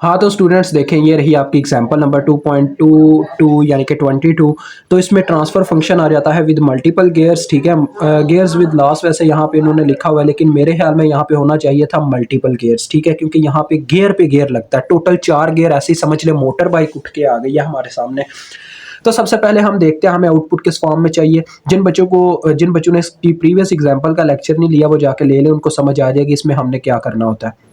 हाँ तो स्टूडेंट्स देखें, ये रही आपकी एग्जांपल नंबर 2.22 यानी कि 22। तो इसमें ट्रांसफ़र फंक्शन आ जाता है विद मल्टीपल गेयर्स, ठीक है। गेयर्स विद लॉस वैसे यहाँ पे इन्होंने लिखा हुआ है, लेकिन मेरे ख्याल में यहाँ पे होना चाहिए था मल्टीपल गेयर्स, ठीक है, क्योंकि यहाँ पे गेयर लगता है। टोटल 4 गेयर ऐसे ही समझ ले, मोटर बाइक उठ के आ गई है हमारे सामने। तो सबसे पहले हम देखते हैं हमें आउटपुट किस फॉर्म में चाहिए। जिन बच्चों ने इसकी प्रीवियस एग्जाम्पल का लेक्चर नहीं लिया वो जाके ले लें, उनको समझ आ जाएगी इसमें हमने क्या करना होता है।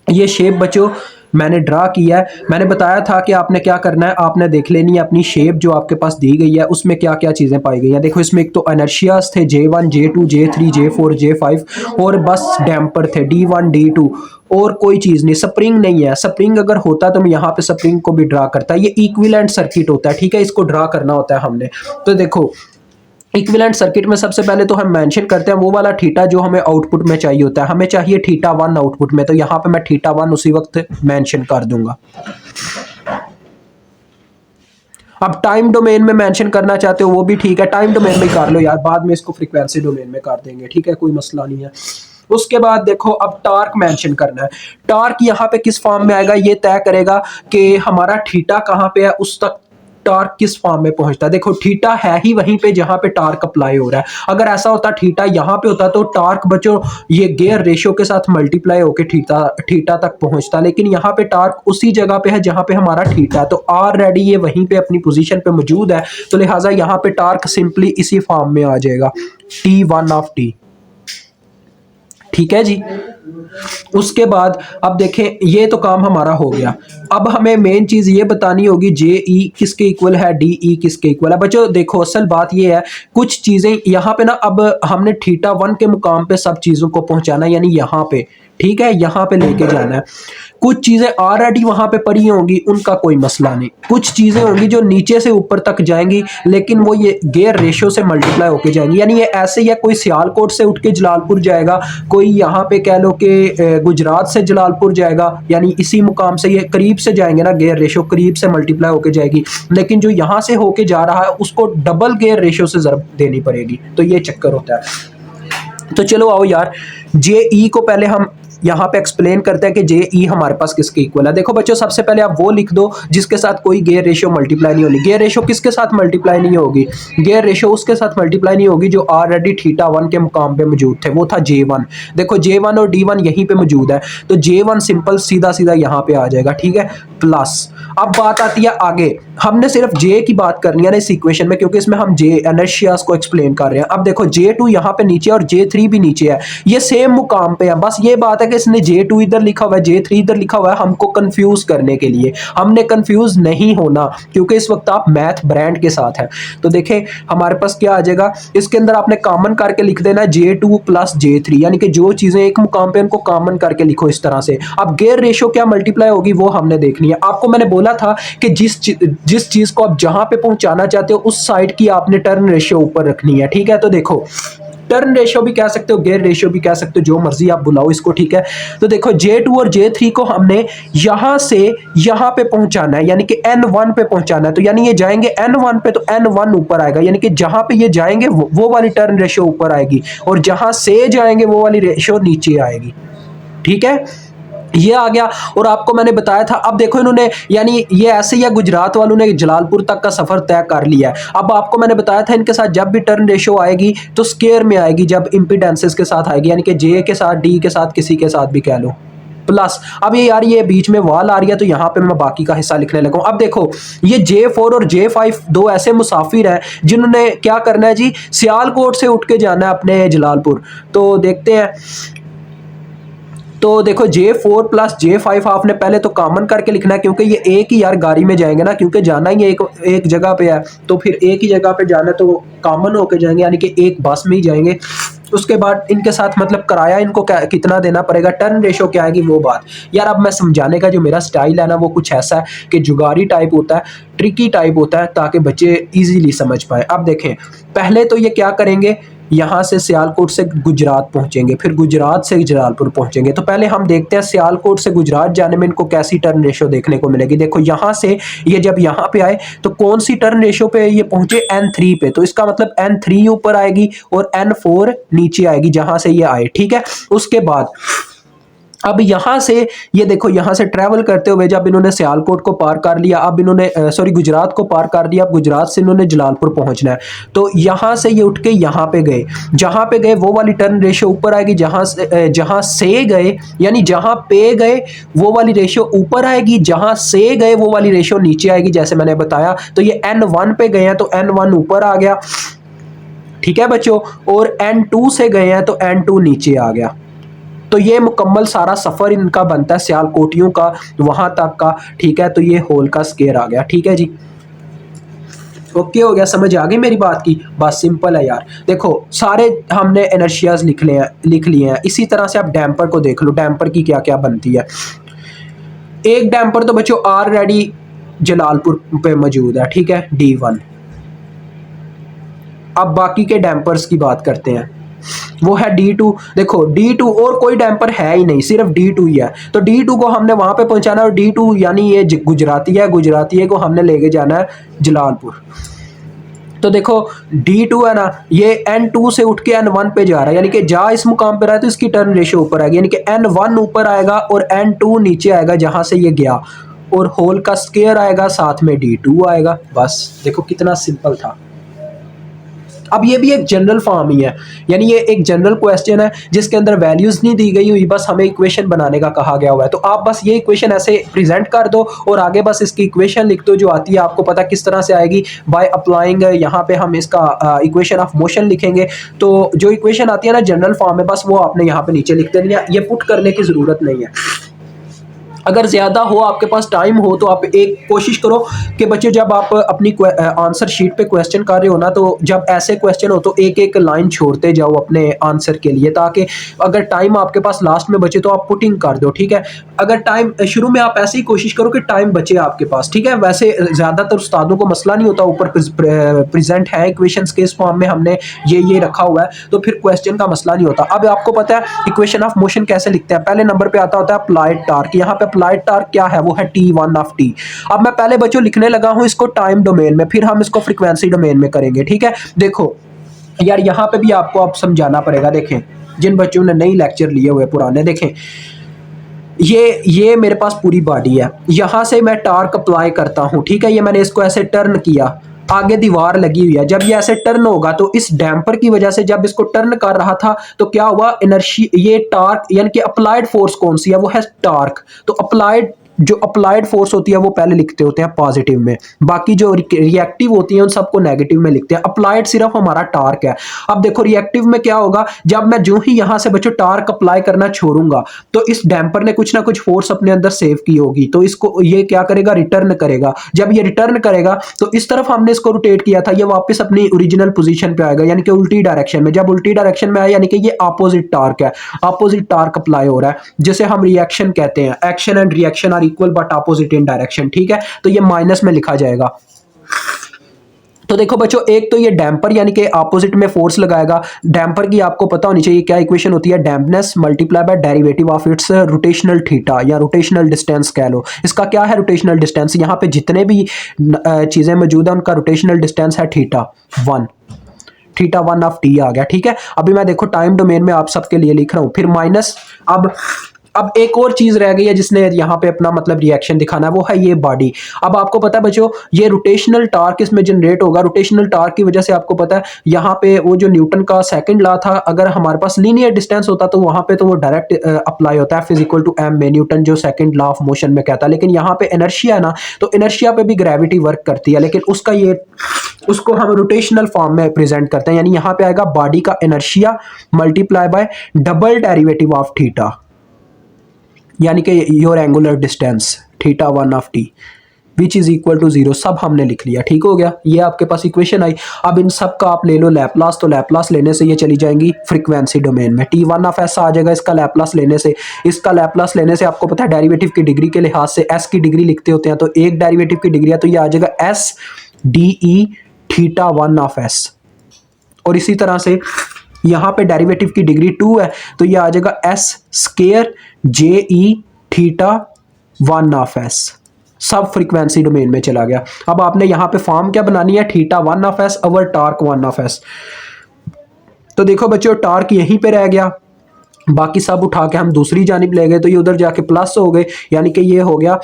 ये शेप बच्चों मैंने ड्रा किया है। मैंने बताया था कि आपने क्या करना है, आपने देख लेनी है अपनी शेप जो आपके पास दी गई है उसमें क्या क्या चीज़ें पाई गई हैं। देखो इसमें एक तो इनर्शियाज थे J1 J2 J3 J4 J5 और बस डैम्पर थे D1 D2 और कोई चीज़ नहीं। स्प्रिंग नहीं है, स्प्रिंग अगर होता तो मैं यहाँ पे स्प्रिंग को भी ड्रा करता। ये इक्विवेलेंट सर्किट होता है, ठीक है, इसको ड्रा करना होता है हमने। तो देखो इक्विवेलेंट सर्किट में सबसे पहले तो हम मेंशन करते हैं वो वाला थीटा जो हमें आउटपुट में चाहिए होता है। हमें चाहिए θ1 आउटपुट में, तो यहाँ पे मैं θ1 उसी वक्त मेंशन कर दूंगा। अब टाइम डोमेन में मेंशन करना चाहते हो वो भी ठीक है, टाइम डोमेन में कर लो यार, बाद में इसको फ्रीक्वेंसी डोमेन में कर देंगे, ठीक है, कोई मसला नहीं है। उसके बाद देखो अब टार्क मेंशन करना है। टार्क यहाँ पे किस फॉर्म में आएगा ये तय करेगा कि हमारा थीटा कहाँ पे है, उस तक टार्क किस फॉर्म में पहुंचता है। देखो थीटा है ही वहीं पे जहां पे टार्क अप्लाई हो रहा है। अगर ऐसा होता थीटा यहां पे होता तो टार्क बच्चों ये गियर रेशियो के साथ मल्टीप्लाई होकर थीटा थीटा तक पहुंचता, लेकिन यहाँ पे टार्क उसी जगह पे है जहां पे हमारा थीटा है, तो ऑलरेडी ये वहीं पे अपनी पोजीशन पे मौजूद है, तो लिहाजा यहाँ पे टार्क सिंपली इसी फॉर्म में आ जाएगा T1 ऑफ T, ठीक है जी। उसके बाद अब देखें ये तो काम हमारा हो गया। अब हमें मेन चीज ये बतानी होगी जे ई किसके इक्वल है, डी ई किसके इक्वल है। बच्चों देखो असल बात ये है, कुछ चीजें यहाँ पे ना, अब हमने θ1 के मुकाम पे सब चीजों को पहुंचाना है, यानी यहाँ पे, ठीक है, यहाँ पे लेके जाना है। कुछ चीजें ऑलरेडी वहां पे पड़ी होंगी, उनका कोई मसला नहीं। कुछ चीजें होंगी जो नीचे से ऊपर तक जाएंगी, लेकिन वो ये गेयर रेशियो से मल्टीप्लाई होके जाएंगी, यानी ये ऐसे ही है, कोई सियालकोट से उठ के जलालपुर जाएगा, कोई यहाँ पे कह लो कि गुजरात से जलालपुर जाएगा, यानी इसी मुकाम से ये करीब से जाएंगे ना, गेयर रेशियो करीब से मल्टीप्लाई होके जाएगी। लेकिन जो यहाँ से होके जा रहा है उसको डबल गेयर रेशियो से ज़रब देनी पड़ेगी, तो ये चक्कर होता है। तो चलो आओ यार, जे ई को पहले हम यहाँ पे एक्सप्लेन करते हैं कि जे ई हमारे पास किसके इक्वल है। देखो बच्चों सबसे पहले आप वो लिख दो जिसके साथ कोई गेयर रेशियो मल्टीप्लाई नहीं होगी। गेयर रेशियो किसके साथ मल्टीप्लाई नहीं होगी, गेयर रेशियो उसके साथ मल्टीप्लाई नहीं होगी जो ऑलरेडी θ1 के मुकाम पे मौजूद थे, वो था J1। देखो J1 और D1 यहीं पे मौजूद है, तो J1 सिंपल सीधा सीधा यहाँ पे आ जाएगा, ठीक है, प्लस। अब बात आती है आगे, हमने सिर्फ J की बात करनी है ना इस इक्वेशन में, क्योंकि इसमें हम J इनर्शियाज को एक्सप्लेन कर रहे हैं। अब देखो J2 यहाँ पे नीचे और J3 भी नीचे है, ये सेम मुकाम पे है, बस ये बात है कि इसने J2 इधर लिखा हुआ है, J3 इधर लिखा हुआ है, हमको कंफ्यूज करने के लिए। हमने कंफ्यूज नहीं होना क्योंकि इस वक्त आप मैथ ब्रांड के साथ हैं। तो देखें हमारे पास क्या आ जाएगा, इसके अंदर आपने कॉमन करके लिख देना J2 प्लस J3, यानी कि जो चीजें एक मुकाम पे उनको कॉमन करके लिखो इस तरह से। अब गेयर रेशियो क्या मल्टीप्लाई होगी वो हमने देखनी है। आपको मैंने बोला था कि जिस चीज को आप जहां पे पहुंचाना चाहते हो उस साइड की आपने टर्न रेशियो ऊपर रखनी है, ठीक है। तो देखो टर्न रेशियो भी कह सकते हो, गेयर रेशियो भी कह सकते हो, जो मर्जी आप बुलाओ इसको, ठीक है। तो देखो J2 और J3 को हमने यहां से यहां पे पहुंचाना है, यानी कि N1 पे पहुंचाना है, तो यानी ये जाएंगे N1 पे, तो N1 ऊपर आएगा, यानी कि जहां पे ये जाएंगे वो वाली टर्न रेशियो ऊपर आएगी, और जहां से जाएंगे वो वाली रेशियो नीचे आएगी, ठीक है। ये आ गया। और आपको मैंने बताया था, अब देखो इन्होंने, यानी ये ऐसे ही है, गुजरात वालों ने जलालपुर तक का सफर तय कर लिया है। अब आपको मैंने बताया था इनके साथ जब भी टर्न रेशियो आएगी तो स्केयर में आएगी, जब इंपीडेंसेस के साथ आएगी, यानी कि जे के साथ, डी के साथ, किसी के साथ भी कह लो, प्लस। अब ये यार ये बीच में वाल आ रही है, तो यहाँ पे मैं बाकी का हिस्सा लिखने लगा हूं। अब देखो ये J4 और J5 दो ऐसे मुसाफिर हैं जिन्होंने क्या करना है जी, सियालकोट से उठ के जाना है अपने जलालपुर। तो देखते हैं, तो देखो J4 प्लस J5 आपने पहले तो कॉमन करके लिखना है, क्योंकि ये एक ही यार गाड़ी में जाएंगे ना, क्योंकि जाना ही एक जगह पे है, तो फिर एक ही जगह पे जाना है, तो कॉमन होके जाएंगे, यानी कि एक बस में ही जाएंगे। उसके बाद इनके साथ मतलब किराया इनको कितना देना पड़ेगा, टर्न रेशो क्या आएगी वो बात। यार अब मैं समझाने का जो मेरा स्टाइल है ना वो कुछ ऐसा है कि जुगाड़ी टाइप होता है, ट्रिकी टाइप होता है, ताकि बच्चे इजीली समझ पाए। अब देखें पहले तो ये क्या करेंगे, यहाँ से सियालकोट से गुजरात पहुंचेंगे, फिर गुजरात से जलालपुर पहुंचेंगे। तो पहले हम देखते हैं सियालकोट से गुजरात जाने में इनको कैसी टर्न रेशियो देखने को मिलेगी। देखो यहाँ से ये जब यहाँ पे आए तो कौन सी टर्न रेशियो पे ये पहुंचे, N3 पे, तो इसका मतलब N3 ऊपर आएगी और N4 नीचे आएगी जहां से ये आए, ठीक है। उसके बाद अब यहाँ से ये देखो, यहाँ से ट्रैवल करते हुए जब इन्होंने सियालकोट को पार कर लिया, अब इन्होंने सॉरी गुजरात को पार कर लिया, अब गुजरात से इन्होंने जलालपुर पहुंचना है। तो यहाँ से ये उठ के यहाँ पे गए, जहाँ पे गए वो वाली टर्न रेशियो ऊपर आएगी, जहाँ से गए यानी जहाँ पे गए वो वाली रेशियो ऊपर आएगी, जहाँ से गए वो वाली रेशियो नीचे आएगी, जैसे मैंने बताया। तो ये N1 पे गए हैं तो N1 ऊपर आ गया, ठीक है बच्चों, और N2 से गए हैं तो N2 नीचे आ गया। तो ये मुकम्मल सारा सफ़र इनका बनता है सियालकोटियों का वहां तक का, ठीक है। तो ये होल का स्केयर आ गया, ठीक है जी। ओके हो गया, समझ आ गई मेरी बात की? बस सिंपल है यार। देखो सारे हमने इनर्शियाज लिख लिए हैं। इसी तरह से आप डैम्पर को देख लो, डैम्पर की क्या क्या बनती है। एक डैम्पर तो बच्चों ऑलरेडी जलालपुर पे मौजूद है, ठीक है, D1। अब बाकी के डैम्पर्स की बात करते हैं, वो है D2। देखो D2 और कोई डैम्पर है ही नहीं, सिर्फ D2 ही है। तो D2 को हमने वहां पे पहुंचाना है, और D2 यानी ये गुजराती को हमने लेके जाना है जलालपुर। तो देखो D2 है ना, ये N2 से उठ के N1 पे जा रहा है, यानी कि जहाँ इस मुकाम पे रहा है तो इसकी टर्न रेशियो ऊपर आएगी, यानी कि N1 ऊपर आएगा और N2 नीचे आएगा जहां से ये गया, और होल का स्केयर आएगा, साथ में D2 आएगा। बस देखो कितना सिंपल था। अब ये भी एक जनरल फॉर्म ही है, यानी ये एक जनरल क्वेश्चन है जिसके अंदर वैल्यूज नहीं दी गई हुई, बस हमें इक्वेशन बनाने का कहा गया हुआ है। तो आप बस ये इक्वेशन ऐसे प्रेजेंट कर दो और आगे बस इसकी इक्वेशन लिख दो, जो आती है आपको पता किस तरह से आएगी, बाय अप्लाइंग। यहाँ पे हम इसका इक्वेशन ऑफ मोशन लिखेंगे। तो जो इक्वेशन आती है ना जनरल फॉर्म में, बस वो आपने यहाँ पे नीचे लिख देनी है, ये पुट करने की जरूरत नहीं है। अगर ज़्यादा हो आपके पास टाइम हो तो आप एक कोशिश करो कि बच्चे जब आप अपनी आंसर शीट पे क्वेश्चन कर रहे हो ना, तो जब ऐसे क्वेश्चन हो तो एक एक लाइन छोड़ते जाओ अपने आंसर के लिए, ताकि अगर टाइम आपके पास लास्ट में बचे तो आप पुटिंग कर दो, ठीक है। अगर टाइम शुरू में आप ऐसे ही कोशिश करो कि टाइम बचे आपके पास, ठीक है। वैसे ज़्यादातर उस्तादों को मसला नहीं होता, ऊपर प्रेजेंट है इक्वेशंस के इस फॉर्म में, हमने ये रखा हुआ है, तो फिर क्वेश्चन का मसला नहीं होता। अब आपको पता है इक्वेशन ऑफ मोशन कैसे लिखते हैं। पहले नंबर पे आता होता है अप्लाइड टार्क। यहाँ पे अप्लाइड टार्क क्या है, वो है T1 ऑफ T। अब मैं पहले बच्चों लिखने लगा हूं इसको टाइम डोमेन में, फिर हम इसको फ्रीक्वेंसी डोमेन में करेंगे, ठीक है। देखो यार यहाँ पे भी आपको अब समझाना पड़ेगा। देखें जिन बच्चों ने नई लेक्चर लिए हुए पुराने, देखें ये मेरे पास पूरी बॉडी है, यहां से मैं टार्क अप्लाई करता हूं, ठीक है। ये मैंने इसको ऐसे टर्न किया, आगे दीवार लगी हुई है, जब ये ऐसे टर्न होगा तो इस डैम्पर की वजह से जब इसको टर्न कर रहा था तो क्या हुआ, इनर्शी, ये टार्क यानी कि अप्लाइड फोर्स कौन सी है, वो है टार्क। तो अप्लाइड, जो अप्लाइड फोर्स होती है वो पहले लिखते होते हैं पॉजिटिव में, बाकी जो रिएक्टिव होती है उन सबको नेगेटिव में लिखते हैं। अप्लाइड सिर्फ हमारा टार्क है। अब देखो रिएक्टिव में क्या होगा, जब मैं जो ही यहां से बच्चों टार्क अप्लाई करना छोड़ूंगा तो इस डैम्पर ने कुछ ना कुछ फोर्स अपने अंदर सेव की होगी, तो इसको ये क्या करेगा, रिटर्न करेगा। जब ये रिटर्न करेगा तो इस तरफ हमने इसको रोटेट किया था, ये वापस अपनी ओरिजिनल पोजीशन पे आएगा, यानी कि उल्टी डायरेक्शन में। जब उल्टी डायरेक्शन में आया यानी कि ये अपोजिट टार्क है, अपोजिट टार्क अप्लाई हो रहा है, जिसे हम रिएक्शन कहते हैं। Action and reaction are equal but opposite in direction, ठीक है। तो ये माइनस में लिखा जाएगा। तो देखो बच्चों, एक तो ये डैम्पर यानी कि अपोजिट में फोर्स लगाएगा। डैम्पर की आपको पता होनी चाहिए क्या इक्वेशन होती है, dampness multiply by derivative of its rotational theta या रोटेशनल डिस्टेंस कह लो। इसका क्या है, रोटेशनल डिस्टेंस। यहाँ पे जितने भी चीजें मौजूद है उनका रोटेशनल डिस्टेंस है θ1, θ1 ऑफ T आ गया, ठीक है। अभी मैं देखो टाइम डोमेन में आप सबके लिए लिख रहा हूं, फिर माइनस। अब एक और चीज रह गई है जिसने यहाँ पे अपना मतलब रिएक्शन दिखाना है, वो है ये बॉडी। अब आपको पता है बच्चों, ये रोटेशनल टार्क इसमें जनरेट होगा। रोटेशनल टार्क की वजह से आपको पता है यहाँ पे वो जो न्यूटन का सेकंड लॉ था, अगर हमारे पास लीनियर डिस्टेंस होता तो वहां पे तो वो डायरेक्ट अप्लाई होता है, F = m में, न्यूटन जो सेकंड लॉ ऑफ मोशन में कहता है। लेकिन यहाँ पे इनर्शिया है ना, तो इनर्शिया पे भी ग्रेविटी वर्क करती है, लेकिन उसको हम रोटेशनल फॉर्म में प्रेजेंट करते हैं। यानी यहाँ पे आएगा बॉडी का inertia multiply by double derivative of theta, यानी कि your angular distance θ1 of T which is equal to 0। सब हमने लिख लिया, ठीक हो गया। ये आपके पास इक्वेशन आई। अब इन सब का आप ले लो लैपलास, तो लैपलास लेने से ये चली जाएंगी फ्रीक्वेंसी डोमेन में। T1 ऑफ S आ जाएगा इसका लैपलास लेने से। इसका लैपलास लेने से आपको पता है डेरिवेटिव की डिग्री के लिहाज से S की डिग्री लिखते होते हैं, तो एक डेरिवेटिव की डिग्री है तो ये आ जाएगा S DE θ1 ऑफ S। और इसी तरह से यहाँ पे डेरिवेटिव की डिग्री 2 है तो ये आ जाएगा S square JE θ1 of S। सब फ्रीक्वेंसी डोमेन में चला गया। अब आपने यहाँ पे फॉर्म क्या बनानी है, θ1 of S over torque 1 of S। तो देखो बच्चों टार्क यहीं पे रह गया, बाकी सब उठा के हम दूसरी जानिब ले गए तो ये उधर जाके प्लस हो गए, यानी कि ये हो गया।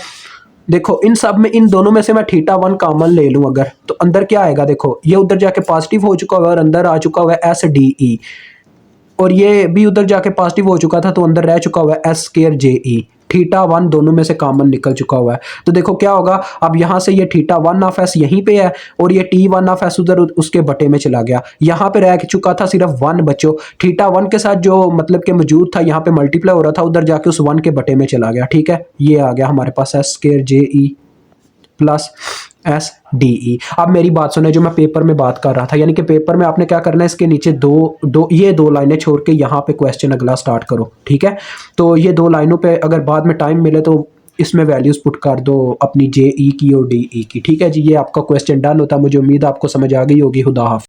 देखो इन सब में, इन दोनों में से मैं थीटा वन कॉमन ले लूं अगर, तो अंदर क्या आएगा, देखो ये उधर जाके पॉजिटिव हो चुका हुआ है और अंदर आ चुका हुआ है एस डी ई, और ये भी उधर जाके पॉजिटिव हो चुका था तो अंदर रह चुका हुआ है एस स्केयर जे ई। थीटा वन दोनों में से कॉमन निकल चुका हुआ है। तो देखो क्या होगा, अब यहाँ से ये थीटा वन ऑफ एस यहीं पे है और ये टी वन ऑफ एस उधर उसके बटे में चला गया। यहाँ पे रह चुका था सिर्फ वन बच्चों, थीटा वन के साथ जो मतलब के मौजूद था यहाँ पे मल्टीप्लाई हो रहा था, उधर जाके उस वन के बटे में चला गया। ठीक है, ये आ गया हमारे पास S square J E plus S D E. अब मेरी बात सुने, जो मैं पेपर में बात कर रहा था, यानी कि पेपर में आपने क्या करना है, इसके नीचे ये दो लाइनें छोड़ के यहाँ पे क्वेश्चन अगला स्टार्ट करो। ठीक है, तो ये दो लाइनों पे अगर बाद में टाइम मिले तो इसमें वैल्यूज पुट कर दो अपनी जे ई की और डी ई की। ठीक है जी, ये आपका क्वेश्चन डन होता है। मुझे उम्मीद है आपको समझ आ गई होगी। खुदा हाफिज़।